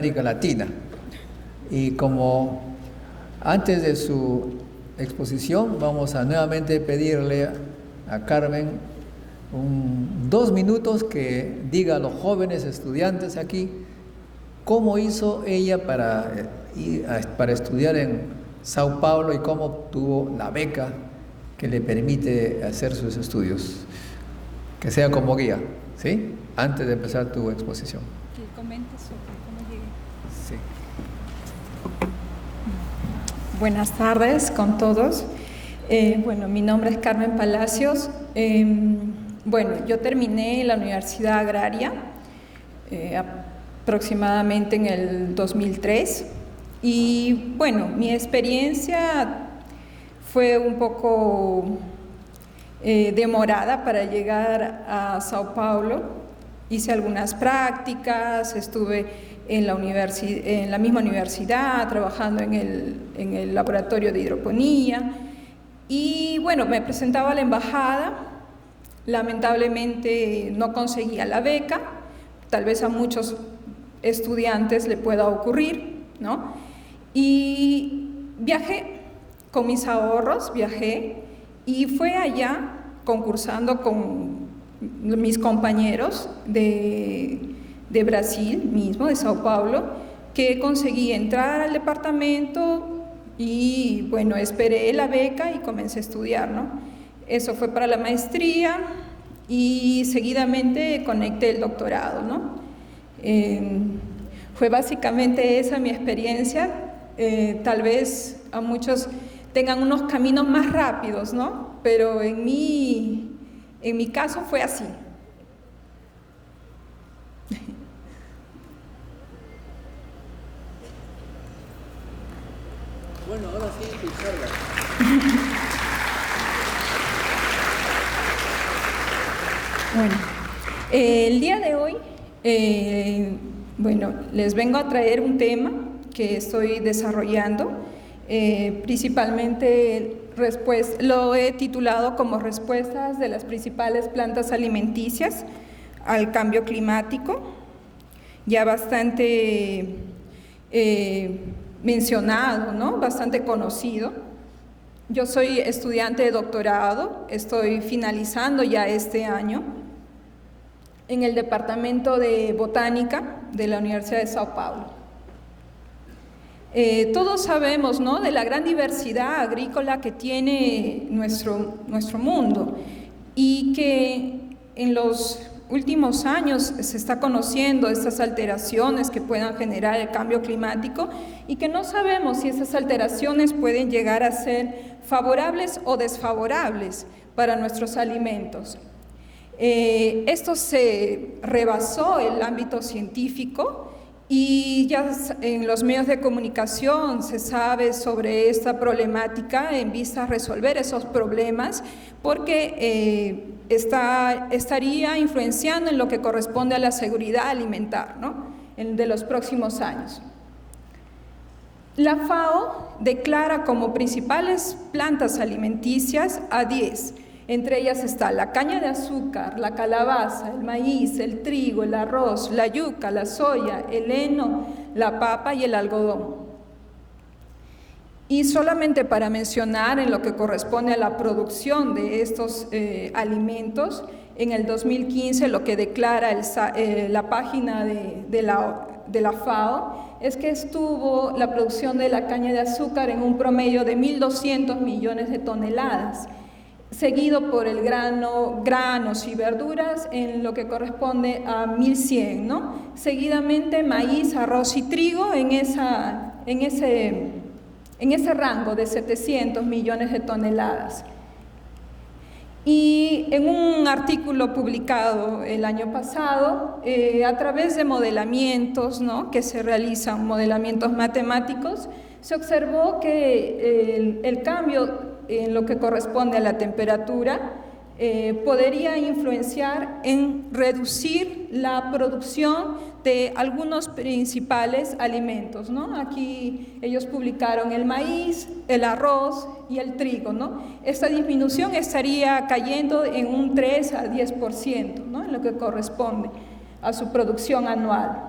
América Latina. Y como antes de su exposición, vamos a nuevamente pedirle a Carmen 2 minutos que diga a los jóvenes estudiantes aquí cómo hizo ella para estudiar en Sao Paulo y cómo obtuvo la beca que le permite hacer sus estudios. Que sea como guía, ¿sí? Antes de empezar tu exposición. Que comentes sobre cómo llegué. Sí. Buenas tardes con todos. Mi nombre es Carmen Palacios. Yo terminé la Universidad Agraria aproximadamente en el 2003 y mi experiencia fue un poco demorada para llegar a Sao Paulo. Hice algunas prácticas, estuve en la misma universidad trabajando en el laboratorio de hidroponía y me presentaba a la embajada. Lamentablemente no conseguía la beca, tal vez a muchos estudiantes le pueda ocurrir, ¿no? Y viajé con mis ahorros, y fue allá concursando con mis compañeros de Brasil mismo, de Sao Paulo, que conseguí entrar al departamento y esperé la beca y comencé a estudiar, ¿no? Eso fue para la maestría y seguidamente conecté el doctorado, ¿no? Fue básicamente esa mi experiencia. Tal vez a muchos tengan unos caminos más rápidos, ¿no? Pero en mi caso fue así. Bueno, ahora sí, tu charla. El día de hoy, les vengo a traer un tema que estoy desarrollando, principalmente lo he titulado como respuestas de las principales plantas alimenticias al cambio climático, ya bastante mencionado, ¿no? Bastante conocido. Yo soy estudiante de doctorado, estoy finalizando ya este año en el Departamento de Botánica de la Universidad de Sao Paulo. Todos sabemos, ¿no?, de la gran diversidad agrícola que tiene nuestro mundo y que en los últimos años se está conociendo estas alteraciones que puedan generar el cambio climático y que no sabemos si esas alteraciones pueden llegar a ser favorables o desfavorables para nuestros alimentos. Esto se rebasó el ámbito científico y ya en los medios de comunicación se sabe sobre esta problemática en vista a resolver esos problemas porque estaría influenciando en lo que corresponde a la seguridad alimentar, ¿no?, de los próximos años. La FAO declara como principales plantas alimenticias a 10. Entre ellas está la caña de azúcar, la calabaza, el maíz, el trigo, el arroz, la yuca, la soya, el heno, la papa y el algodón. Y solamente para mencionar en lo que corresponde a la producción de estos alimentos, en el 2015 lo que declara la página de la FAO es que estuvo la producción de la caña de azúcar en un promedio de 1.200 millones de toneladas, seguido por el granos y verduras en lo que corresponde a 1.100, ¿no? Seguidamente maíz, arroz y trigo en ese rango de 700 millones de toneladas. Y en un artículo publicado el año pasado, a través de modelamientos, ¿no?, que se realizan, modelamientos matemáticos, se observó que el cambio en lo que corresponde a la temperatura podría influenciar en reducir la producción de algunos principales alimentos, ¿no? Aquí ellos publicaron el maíz, el arroz y el trigo, ¿no? Esta disminución estaría cayendo en un 3 a 10%, ¿no?, en lo que corresponde a su producción anual.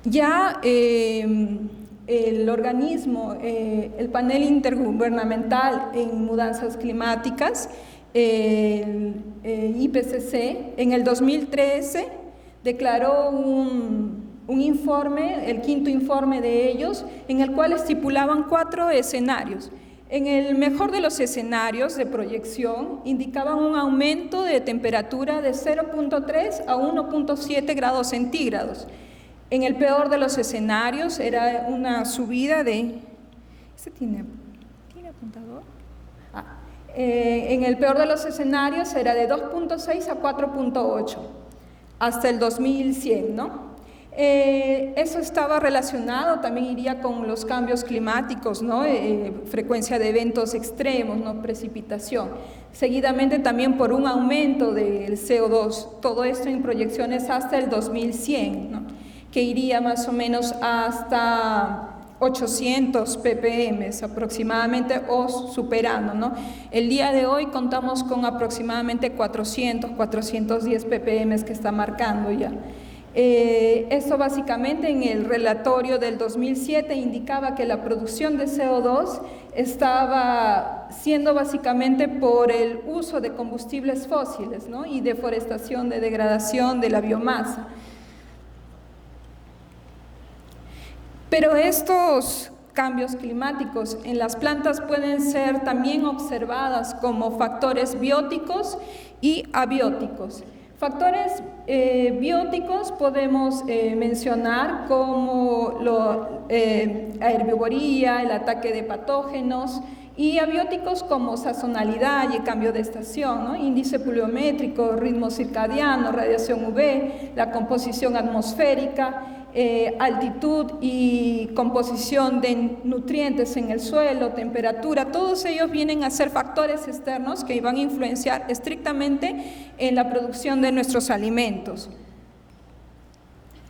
Ya el organismo, el panel intergubernamental en mudanzas climáticas, el IPCC, en el 2013 declaró un informe, el quinto informe de ellos, en el cual estipulaban 4 escenarios. En el mejor de los escenarios de proyección indicaban un aumento de temperatura de 0.3 a 1.7 grados centígrados. En el peor de los escenarios era una subida de... ¿Este tiene apuntador? En el peor de los escenarios era de 2.6 a 4.8 hasta el 2100, ¿no? Eso estaba relacionado, también iría con los cambios climáticos, ¿no? Frecuencia de eventos extremos, ¿no? Precipitación. Seguidamente también por un aumento del CO2, todo esto en proyecciones hasta el 2100, ¿no? Que iría más o menos hasta 800 ppm aproximadamente o superando, ¿no? El día de hoy contamos con aproximadamente 400, 410 ppm que está marcando ya. Esto básicamente en el relatorio del 2007 indicaba que la producción de CO2 estaba siendo básicamente por el uso de combustibles fósiles, ¿no? Y deforestación, de degradación de la biomasa. Pero estos cambios climáticos en las plantas pueden ser también observadas como factores bióticos y abióticos. Factores bióticos podemos mencionar como la herbivoría, el ataque de patógenos, y abióticos como sazonalidad y cambio de estación, ¿no? Índice pluviométrico, ritmo circadiano, radiación UV, la composición atmosférica, altitud y composición de nutrientes en el suelo, temperatura, todos ellos vienen a ser factores externos que van a influenciar estrictamente en la producción de nuestros alimentos.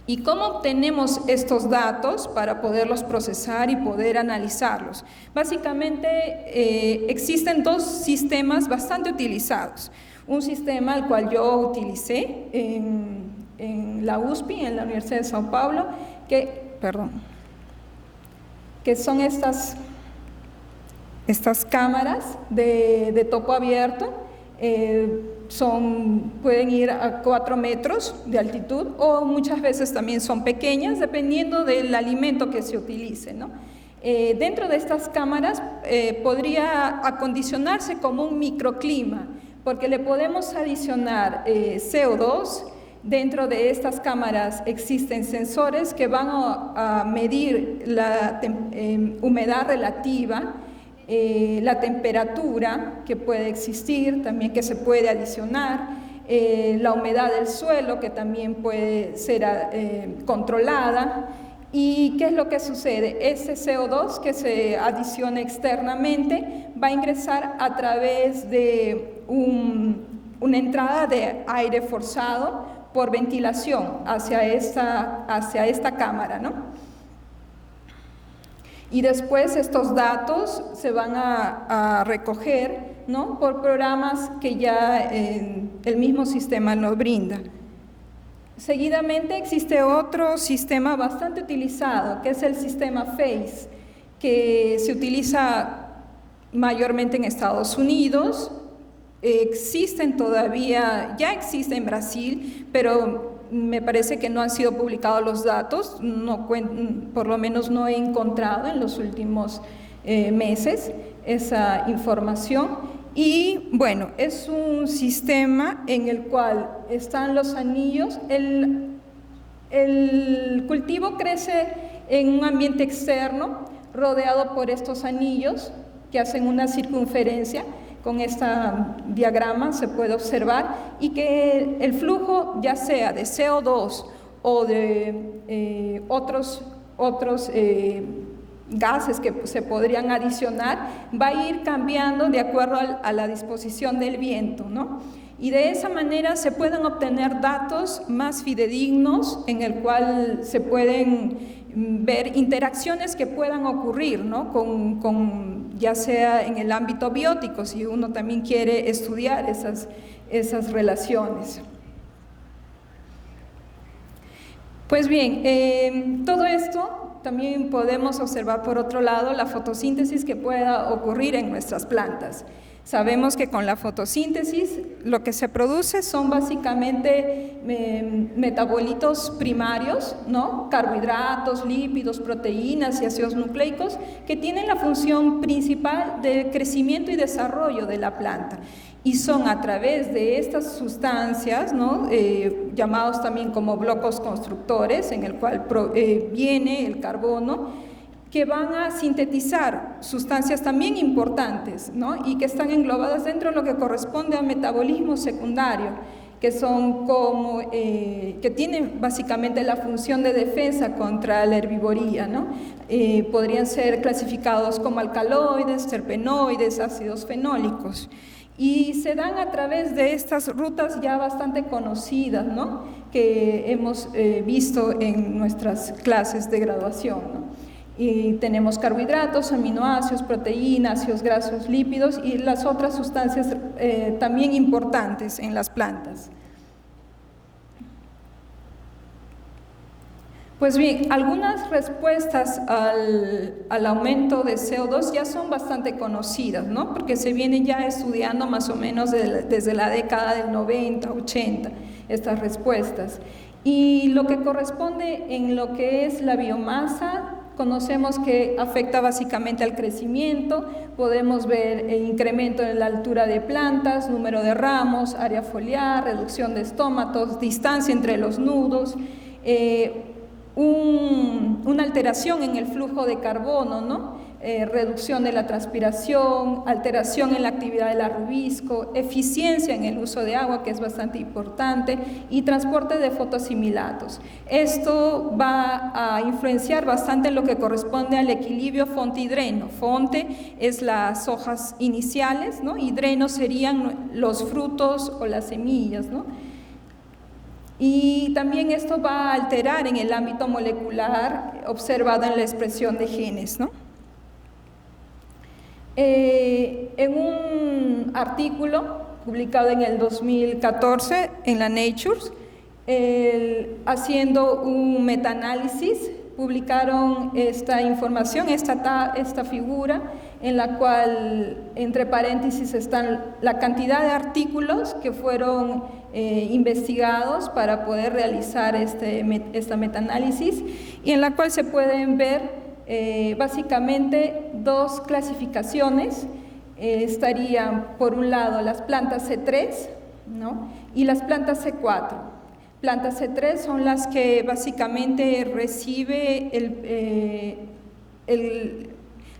¿Y cómo obtenemos estos datos para poderlos procesar y poder analizarlos? Básicamente existen 2 sistemas bastante utilizados. Un sistema al cual yo utilicé en la USP, en la Universidad de Sao Paulo, que son estas cámaras de topo abierto. Pueden ir a 4 metros de altitud o muchas veces también son pequeñas dependiendo del alimento que se utilice, ¿no? Dentro de estas cámaras podría acondicionarse como un microclima porque le podemos adicionar CO2. Dentro de estas cámaras existen sensores que van a medir la humedad relativa, la temperatura que puede existir, también que se puede adicionar, la humedad del suelo que también puede ser controlada. ¿Y qué es lo que sucede? Ese CO2 que se adiciona externamente va a ingresar a través de una entrada de aire forzado por ventilación hacia esta cámara, ¿no? Y después estos datos se van a recoger, ¿no? Por programas que ya el mismo sistema nos brinda. Seguidamente existe otro sistema bastante utilizado, que es el sistema FACE, que se utiliza mayormente en Estados Unidos. Ya existe en Brasil, pero me parece que no han sido publicados los datos, por lo menos no he encontrado en los últimos meses esa información. Y bueno, es un sistema en el cual están los anillos. El cultivo crece en un ambiente externo, rodeado por estos anillos que hacen una circunferencia. Con este diagrama se puede observar y que el flujo, ya sea de CO2 o de otros gases que se podrían adicionar, va a ir cambiando de acuerdo a la disposición del viento, ¿no? Y de esa manera se pueden obtener datos más fidedignos en el cual se pueden ver interacciones que puedan ocurrir, ¿no? Ya sea en el ámbito biótico, si uno también quiere estudiar esas relaciones. Pues bien, todo esto también podemos observar por otro lado la fotosíntesis que pueda ocurrir en nuestras plantas. Sabemos que con la fotosíntesis lo que se produce son básicamente metabolitos primarios, ¿no? Carbohidratos, lípidos, proteínas y ácidos nucleicos que tienen la función principal de crecimiento y desarrollo de la planta. Y son a través de estas sustancias, ¿no? Llamados también como blocos constructores, en el cual viene el carbono, que van a sintetizar sustancias también importantes, ¿no? Y que están englobadas dentro de lo que corresponde al metabolismo secundario, que son como, que tienen básicamente la función de defensa contra la herbivoría, ¿no? Podrían ser clasificados como alcaloides, terpenoides, ácidos fenólicos. Y se dan a través de estas rutas ya bastante conocidas, ¿no? Que hemos visto en nuestras clases de graduación, ¿no? Y tenemos carbohidratos, aminoácidos, proteínas, ácidos grasos, lípidos y las otras sustancias también importantes en las plantas. Pues bien, algunas respuestas al aumento de CO2 ya son bastante conocidas, ¿no? Porque se viene ya estudiando más o menos desde la década del 90, 80, estas respuestas. Y lo que corresponde en lo que es la biomasa, conocemos que afecta básicamente al crecimiento, podemos ver el incremento en la altura de plantas, número de ramos, área foliar, reducción de estómatos, distancia entre los nudos, una alteración en el flujo de carbono, ¿no? Reducción de la transpiración, alteración en la actividad del arrubisco, eficiencia en el uso de agua, que es bastante importante, y transporte de fotoasimilatos. Esto va a influenciar bastante en lo que corresponde al equilibrio fonte y dreno. Fonte es las hojas iniciales, ¿no? Y dreno serían los frutos o las semillas, ¿no? Y también esto va a alterar en el ámbito molecular observado en la expresión de genes, ¿no? En un artículo publicado en el 2014 en la Nature, haciendo un metaanálisis, publicaron esta información, esta figura, en la cual entre paréntesis están la cantidad de artículos que fueron investigados para poder realizar esta metaanálisis, y en la cual se pueden ver básicamente dos clasificaciones. Estarían por un lado las plantas C3, ¿no? Y las plantas C4. Plantas C3 son las que básicamente recibe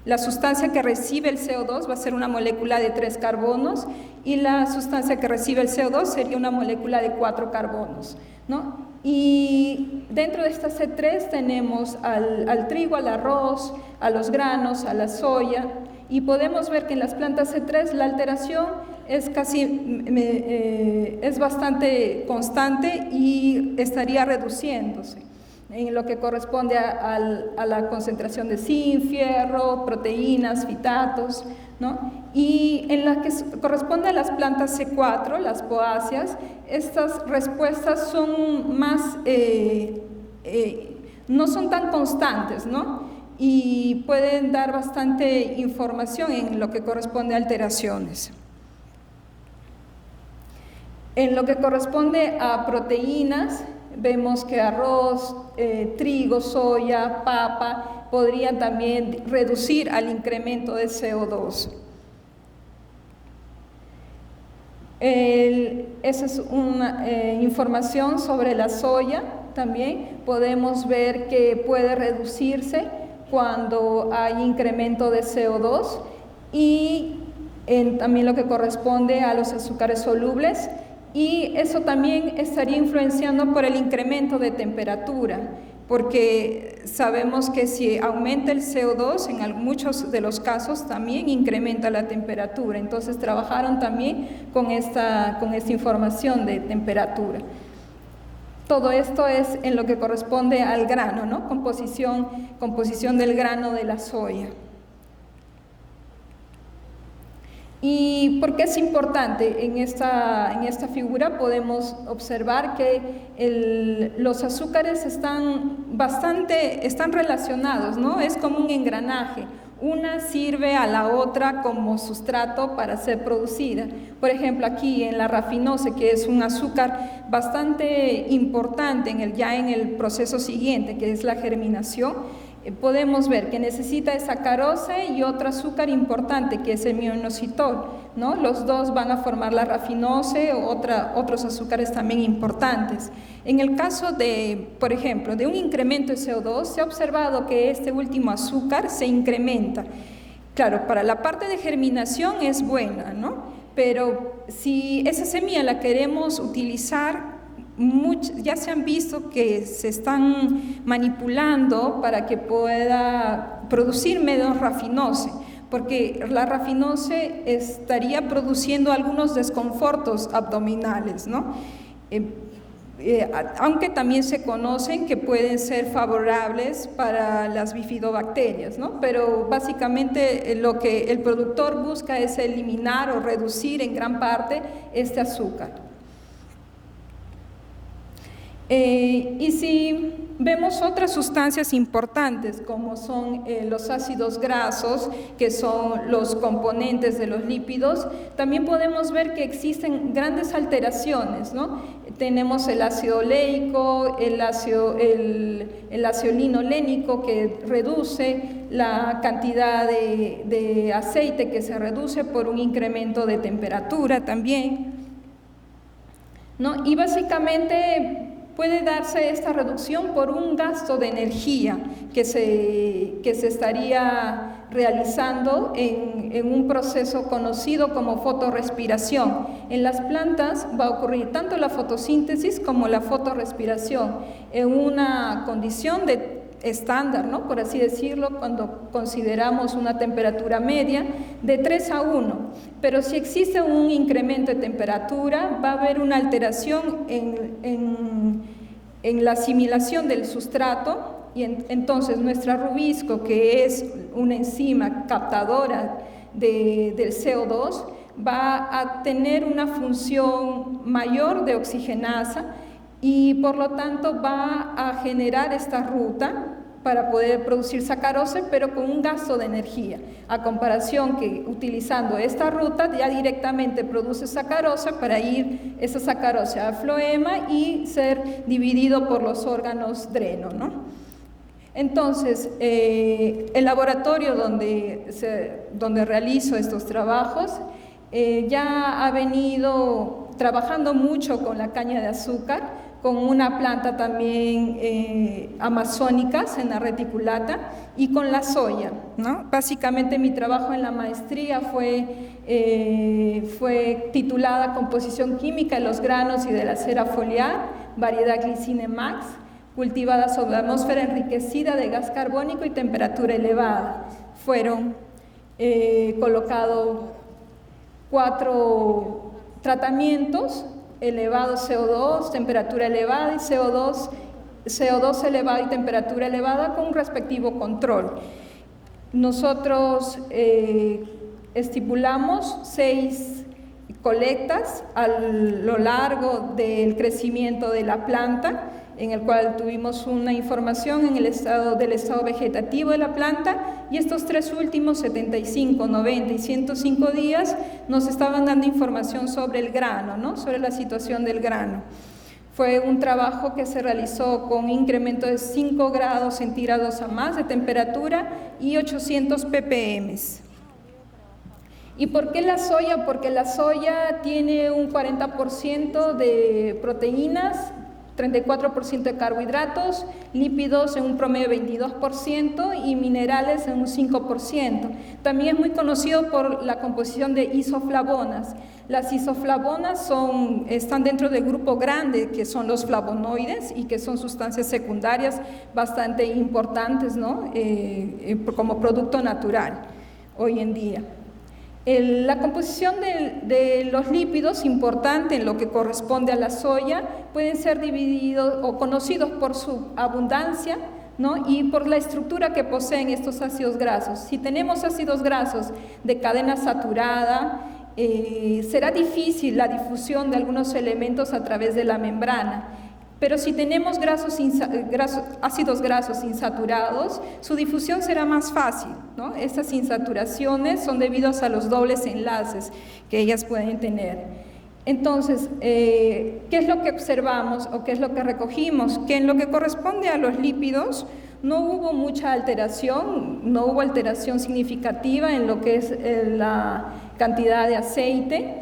la sustancia que recibe el CO2 va a ser una molécula de 3 carbonos, y la sustancia que recibe el CO2 sería una molécula de 4 carbonos, ¿no? Y dentro de esta C3 tenemos al trigo, al arroz, a los granos, a la soya, y podemos ver que en las plantas C3 la alteración es bastante constante y estaría reduciéndose en lo que corresponde a la concentración de zinc, fierro, proteínas, fitatos, ¿no? Y en la que corresponde a las plantas C4, las poáceas, estas respuestas son más, no son tan constantes, ¿no? Y pueden dar bastante información en lo que corresponde a alteraciones. En lo que corresponde a proteínas, vemos que arroz, trigo, soya, papa podrían también reducir al incremento de CO2. Esa es una información sobre la soya. También podemos ver que puede reducirse cuando hay incremento de CO2, y también lo que corresponde a los azúcares solubles. Y eso también estaría influenciando por el incremento de temperatura, porque sabemos que si aumenta el CO2, en muchos de los casos también incrementa la temperatura. Entonces trabajaron también con esta información de temperatura. Todo esto es en lo que corresponde al grano, ¿no? Composición del grano de la soya. ¿Y por qué es importante? En esta figura podemos observar que los azúcares están relacionados, ¿no? Es como un engranaje. Una sirve a la otra como sustrato para ser producida. Por ejemplo, aquí en la rafinose, que es un azúcar bastante importante ya en el proceso siguiente, que es la germinación, podemos ver que necesita de sacarose y otro azúcar importante, que es el mioinositol, ¿no? Los dos van a formar la rafinose o otros azúcares también importantes. En el caso por ejemplo, de un incremento de CO2, se ha observado que este último azúcar se incrementa. Claro, para la parte de germinación es buena, ¿no? Pero si esa semilla la queremos utilizar, ya se han visto que se están manipulando para que pueda producir menos rafinose, porque la rafinose estaría produciendo algunos desconfortos abdominales, ¿no? Aunque también se conocen que pueden ser favorables para las bifidobacterias, ¿no? Pero básicamente lo que el productor busca es eliminar o reducir en gran parte este azúcar. Y si vemos otras sustancias importantes, como son los ácidos grasos, que son los componentes de los lípidos, también podemos ver que existen grandes alteraciones, ¿no? Tenemos el ácido oleico, el ácido linolénico, que reduce la cantidad de aceite, que se reduce por un incremento de temperatura también, ¿no? Y básicamente puede darse esta reducción por un gasto de energía que se estaría realizando en un proceso conocido como fotorrespiración. En las plantas va a ocurrir tanto la fotosíntesis como la fotorrespiración en una condición de estándar, ¿no? Por así decirlo, cuando consideramos una temperatura media de 3 a 1. Pero si existe un incremento de temperatura, va a haber una alteración en la asimilación del sustrato, y entonces nuestra rubisco, que es una enzima captadora del CO2, va a tener una función mayor de oxigenasa y por lo tanto va a generar esta ruta para poder producir sacarose, pero con un gasto de energía, a comparación que utilizando esta ruta ya directamente produce sacarose para ir esa sacarose a floema y ser dividido por los órganos dreno, ¿no? Entonces, el laboratorio donde realizo estos trabajos ya ha venido trabajando mucho con la caña de azúcar, con una planta también amazónica, Senna reticulata, y con la soya, ¿no? Básicamente mi trabajo en la maestría fue titulada Composición química de los granos y de la cera foliar, variedad Glycine Max, cultivada sobre la atmósfera enriquecida de gas carbónico y temperatura elevada. Fueron colocados 4 tratamientos: elevado CO2, temperatura elevada, y CO2 elevado y temperatura elevada, con un respectivo control. Nosotros estipulamos 6 colectas a lo largo del crecimiento de la planta, en el cual tuvimos una información en del estado vegetativo de la planta, y estos 3 últimos, 75, 90 y 105 días, nos estaban dando información sobre el grano, ¿no? Sobre la situación del grano. Fue un trabajo que se realizó con un incremento de 5 grados centígrados a más de temperatura y 800 ppm. ¿Y por qué la soya? Porque la soya tiene un 40% de proteínas, 34% de carbohidratos, lípidos en un promedio de 22% y minerales en un 5%. También es muy conocido por la composición de isoflavonas. Las isoflavonas están dentro del grupo grande, que son los flavonoides, y que son sustancias secundarias bastante importantes, ¿no? Como producto natural hoy en día. La composición de los lípidos, importante en lo que corresponde a la soya, pueden ser divididos o conocidos por su abundancia, ¿no? Y por la estructura que poseen estos ácidos grasos. Si tenemos ácidos grasos de cadena saturada, será difícil la difusión de algunos elementos a través de la membrana. Pero si tenemos ácidos grasos insaturados, su difusión será más fácil, ¿no? Estas insaturaciones son debidas a los dobles enlaces que ellas pueden tener. Entonces, ¿qué es lo que observamos o qué es lo que recogimos? Que en lo que corresponde a los lípidos no hubo mucha alteración, no hubo alteración significativa en lo que es la cantidad de aceite.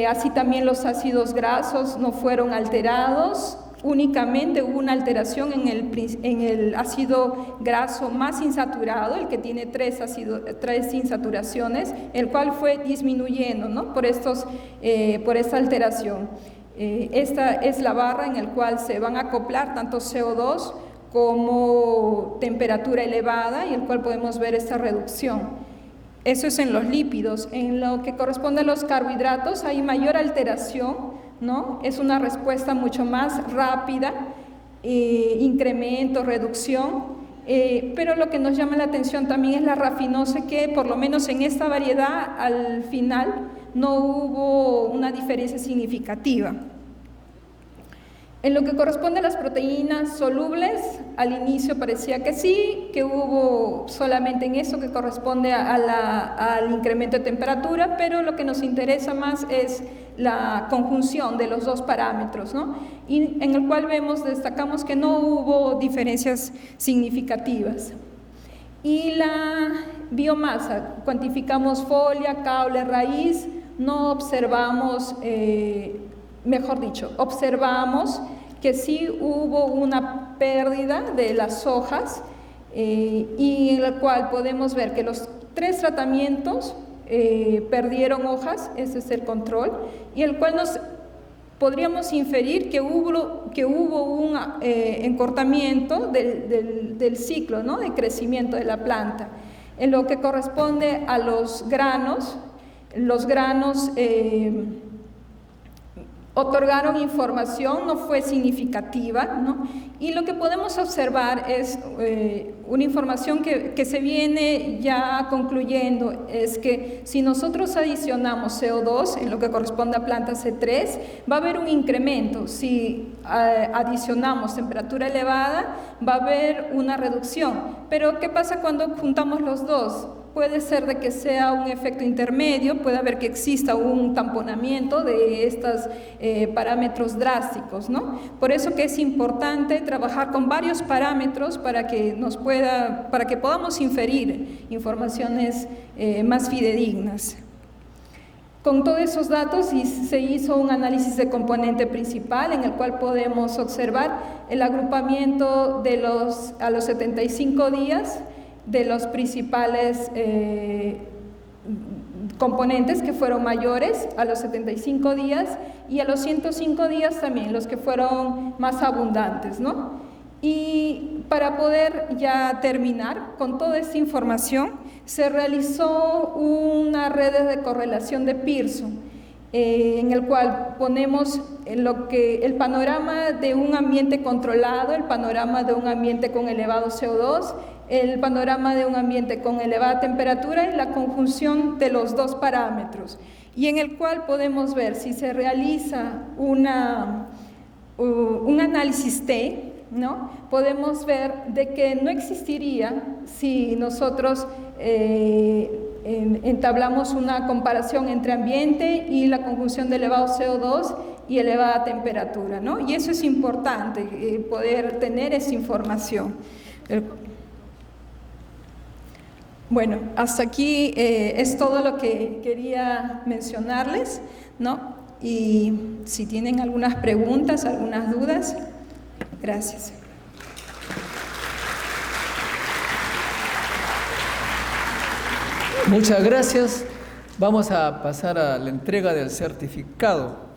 Así también los ácidos grasos no fueron alterados. Únicamente hubo una alteración en el ácido graso más insaturado, el que tiene tres insaturaciones, el cual fue disminuyendo, ¿no? por esta alteración. Esta es la barra en la cual se van a acoplar tanto CO2 como temperatura elevada, y el cual podemos ver esta reducción. Eso es en los lípidos. En lo que corresponde a los carbohidratos hay mayor alteración, ¿no? Es una respuesta mucho más rápida, incremento, reducción, pero lo que nos llama la atención también es la rafinose, que por lo menos en esta variedad al final no hubo una diferencia significativa. En lo que corresponde a las proteínas solubles, al inicio parecía que sí, que hubo solamente en eso que corresponde al incremento de temperatura, pero lo que nos interesa más es la conjunción de los dos parámetros, ¿no? Y en el cual destacamos que no hubo diferencias significativas. Y la biomasa, cuantificamos folia, caule, raíz, no observamos, observamos que sí hubo una pérdida de las hojas, y en la cual podemos ver que los 3 tratamientos perdieron hojas, ese es el control, y el cual podríamos inferir que hubo un encortamiento del ciclo, ¿no? De crecimiento de la planta. En lo que corresponde a los granos otorgaron información, no fue significativa, ¿no? Y lo que podemos observar es una información que se viene ya concluyendo, es que si nosotros adicionamos CO2 en lo que corresponde a planta C3, va a haber un incremento. Si adicionamos temperatura elevada, va a haber una reducción. Pero ¿qué pasa cuando juntamos los dos? Puede ser de que sea un efecto intermedio, puede haber que exista un tamponamiento de estos parámetros drásticos, ¿no? Por eso que es importante trabajar con varios parámetros para que podamos inferir informaciones más fidedignas. Con todos esos datos se hizo un análisis de componente principal, en el cual podemos observar el agrupamiento a los 75 días de los principales componentes que fueron mayores a los 75 días, y a los 105 días también los que fueron más abundantes, ¿no? Y para poder ya terminar con toda esta información, se realizó una red de correlación de Pearson, en el cual ponemos el panorama de un ambiente controlado, el panorama de un ambiente con elevado CO2, el panorama de un ambiente con elevada temperatura y la conjunción de los dos parámetros, y en el cual podemos ver si se realiza un análisis T, ¿no? Podemos ver de que no existiría si nosotros entablamos una comparación entre ambiente y la conjunción de elevado CO2 y elevada temperatura, ¿no? Y eso es importante, poder tener esa información. Bueno, hasta aquí es todo lo que quería mencionarles, ¿no? Y si tienen algunas preguntas, algunas dudas, gracias. Muchas gracias. Vamos a pasar a la entrega del certificado.